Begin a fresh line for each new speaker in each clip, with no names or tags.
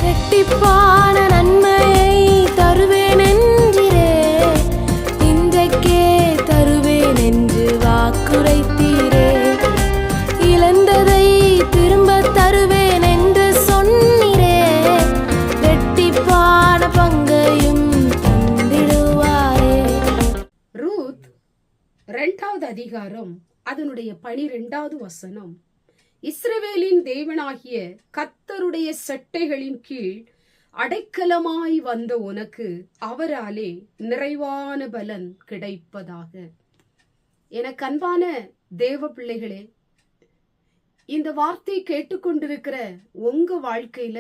இரட்டிப்பான நன்மையை தருவேன் என்றிரே, இன்றைக்கே தருவேன் என்று வாக்குரைத்தீரே. இழந்ததை திரும்ப தருவேன் என்று சொன்னீரே, இரட்டிப்பான பங்கையும் தந்திடுவாரே.
ரூத் 2வது அதிகாரம் அதனுடைய 12வது வசனம். இஸ்ரவேலின் தேவனாகிய கர்த்தருடைய செட்டைகளின் கீழ் அடைக்கலமாய் வந்த உனக்கு அவராலே நிறைவான பலன் கிடைப்பதாக. எனக்கு அன்பான தேவ பிள்ளைகளே, இந்த வார்த்தை கேட்டுக்கொண்டிருக்கிற உங்க வாழ்க்கையில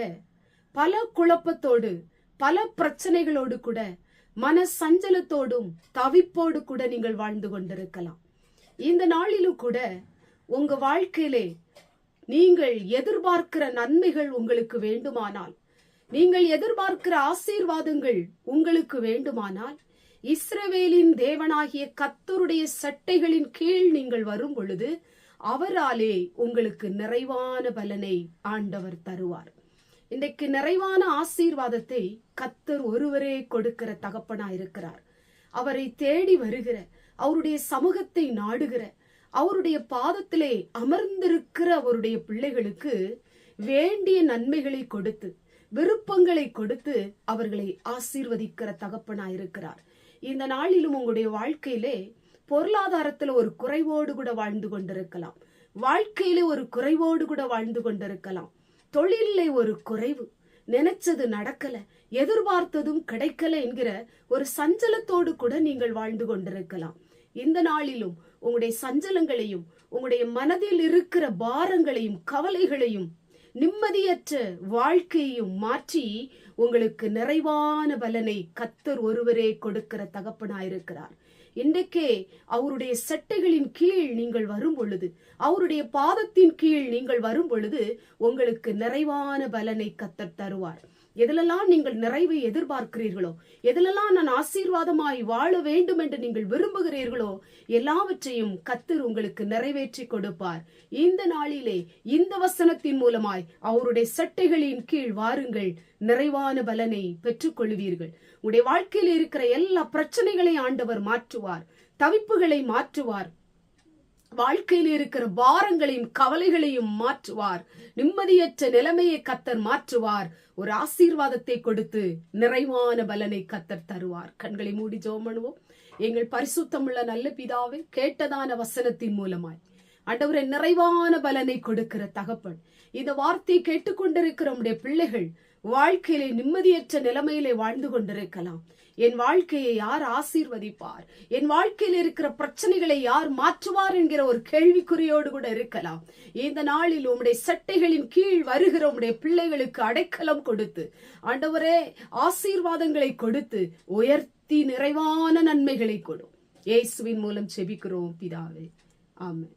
பல குழப்பத்தோடு பல பிரச்சனைகளோடு கூட மன சஞ்சலத்தோடும் தவிப்போடு கூட நீங்கள் வாழ்ந்து கொண்டிருக்கலாம். இந்த நாளிலும் கூட உங்க வாழ்க்கையிலே நீங்கள் எதிர்பார்க்கிற நன்மைகள் உங்களுக்கு வேண்டுமானால், நீங்கள் எதிர்பார்க்கிற ஆசீர்வாதங்கள் உங்களுக்கு வேண்டுமானால், இஸ்ரவேலின் தேவனாகிய கர்த்தருடைய சட்டைகளின் கீழ் நீங்கள் வரும் பொழுது அவராலே உங்களுக்கு நிறைவான பலனை ஆண்டவர் தருவார். இன்றைக்கு நிறைவான ஆசீர்வாதத்தை கர்த்தர் ஒருவரே கொடுக்கிற தகப்பனா இருக்கிறார். அவரை தேடி வருகிற, அவருடைய சமூகத்தை நாடுகிற, அவருடைய பாதத்திலே அமர்ந்திருக்கிற அவருடைய பிள்ளைகளுக்கு வேண்டிய நன்மைகளை கொடுத்து விருப்பங்களை கொடுத்து அவர்களை ஆசீர்வதிக்கிற தகப்பனாயிருக்கிறார். இந்த நாளிலும் உங்களுடைய வாழ்க்கையிலே பொருளாதாரத்துல ஒரு குறைவோடு கூட வாழ்ந்து கொண்டிருக்கலாம், வாழ்க்கையிலே ஒரு குறைவோடு கூட வாழ்ந்து கொண்டிருக்கலாம், தொழிலே ஒரு குறைவு, நினைச்சது நடக்கல, எதிர்பார்த்ததும் கிடைக்கல என்கிற ஒரு சஞ்சலத்தோடு கூட நீங்கள் வாழ்ந்து கொண்டிருக்கலாம். இந்த நாளிலும் உங்களுடைய சஞ்சலங்களையும் உங்களுடைய மனதில் இருக்கிற பாரங்களையும் கவலைகளையும் நிம்மதியற்ற வாழ்க்கையையும் மாற்றி உங்களுக்கு நிறைவான பலனை கர்த்தர் ஒருவரே கொடுக்கிற தகப்பனாயிருக்கிறார். இன்றைக்கே அவருடைய சட்டைகளின் கீழ் நீங்கள் வரும் பொழுது, அவருடைய பாதத்தின் கீழ் நீங்கள் வரும் பொழுது உங்களுக்கு நிறைவான பலனை கர்த்தர் தருவார். எதிலெல்லாம் நீங்கள் நிறைவை எதிர்பார்க்கிறீர்களோ, எதிலெல்லாம் நான் ஆசீர்வாதமாய் வாழ வேண்டும் என்று நீங்கள் விரும்புகிறீர்களோ, எல்லாவற்றையும் கர்த்தர் உங்களுக்கு நிறைவேற்றி கொடுப்பார். இந்த நாளிலே இந்த வசனத்தின் மூலமாய் அவருடைய சட்டைகளின் கீழ் வாருங்கள், நிறைவான பலனை பெற்றுக் கொள்வீர்கள். உடைய வாழ்க்கையில் இருக்கிற எல்லா பிரச்சனைகளை ஆண்டவர் மாற்றுவார், தவிப்புகளை மாற்றுவார், வாழ்க்கையில் இருக்கிற பாரங்களையும் கவலைகளையும் மாற்றுவார், நிம்மதியற்ற நிலைமையை கர்த்தர் மாற்றுவார், ஒரு ஆசீர்வாதத்தை கொடுத்து நிறைவான பலனை கர்த்தர் தருவார். கண்களை மூடி ஜெபம் பண்ணுவோம். எங்கள் பரிசுத்தமுள்ள நல்ல பிதாவே, கேட்டதான வசனத்தின் மூலமாய் ஆண்டவரே நிறைவான பலனை கொடுக்கிற தகப்பன், இந்த வார்த்தையை கேட்டுக்கொண்டிருக்கிற உம்முடைய பிள்ளைகள் வாழ்க்கையிலே நிம்மதியற்ற நிலைமையிலே வாழ்ந்து கொண்டிருக்கலாம். என் வாழ்க்கையை யார் ஆசீர்வதிப்பார், என் வாழ்க்கையில் இருக்கிற பிரச்சனைகளை யார் மாற்றுவார் என்கிற ஒரு கேள்விக்குறியோடு கூட இருக்கலாம். இந்த நாளில் உம்முடைய சட்டைகளின் கீழ் வருகிற உம்முடைய பிள்ளைகளுக்கு அடைக்கலம் கொடுத்து ஆண்டவரே ஆசீர்வாதங்களை கொடுத்து உயர்த்தி நிறைவான நன்மைகளை கொடும். இயேசுவின் மூலம் செபிக்கிறோம் பிதாவே, ஆமென்.